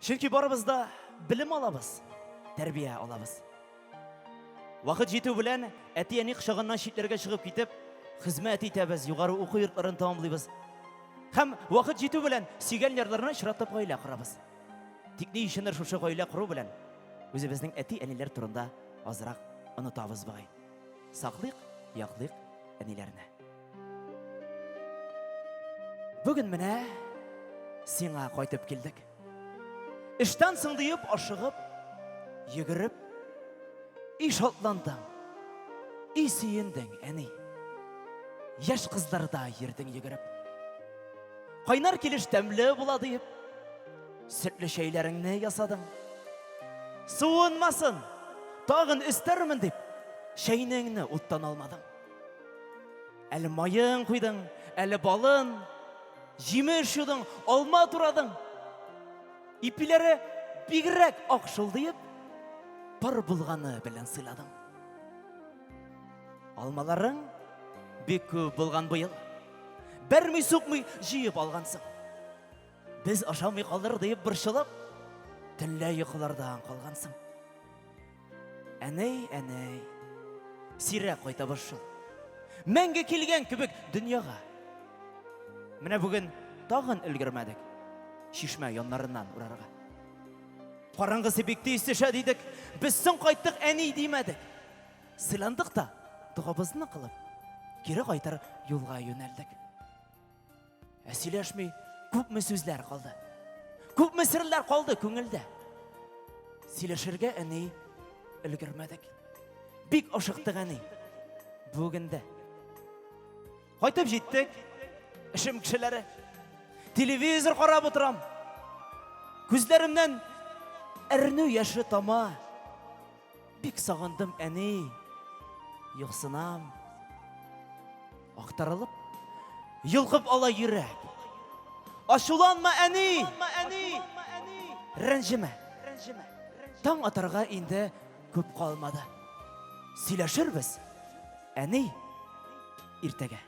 Чөнки барыбызда білім алабыз, тәрбия алабыз. Вақыт жету белән әти-әни кочагыннан читләргә чыгып китеп, хезмәт итәбез, югары уку йортларын тәмамлыйбыз. Һәм вақыт жету белән сөйгән ярларына очратып гаилә корабыз. Тик ни өчендер шушы гаилә кору белән үзебезнең әти-әниләр турында азрак онытабыз бугай. Саклыйк, яклыйк әниләрне. Бүген менә сиңа кайтып килдек. Эштән соң диеп ашыгып, йөгереп, иш атландың, сөендең, әни. Яшь кызларда йөрдең йөгереп. Кайнар килеш тәмле була диеп, сөтле шәйләреңне ясадың. Суынмасын, тагын өстәрмен дип, шәйнеңне уттан алмадың. Әле майын куйдың, әле балын, җимеш юдың, алма турадың. Ипиләре бигрәк акшыл диеп, пар булганы белән сыйладың. Алмаларың бик күп булган быел. Бәрми-сукмый җыеп алгансың. Без ашамый калыр диеп борчылып, төнлә йокылардан калгансың. Әнәй, сирәк кайтабыз шул. Мәңге килгән кебек дөньяга. Менә бүген тагын өлгермәдек. Шишмә яннарыннан урарга. Караңгысы бик тиз төшә дидек, без соң кайттык әни димәдек. Сыйландык та, дугабызны кылып, кире кайтар юлга юнәлдек. Сөйләшми күпме сүзләр калды. Күпме серләр калды күңелдә. Сөйләшергә әни өлгермәдек. Бик ашыктык әни. Бүген дә. Кайтып җиттек. Эшем кешеләре. Телевизор карап утырам. Күзләремнән әрнү яшы тама. Бик сагындым әни. Юксынам. Актарылып, йылкып ала йөрәк. Ашуланма әни. Рәнҗемә. Таң атарга инде күп калмады. Сөйләшербез. Әни, иртәгә.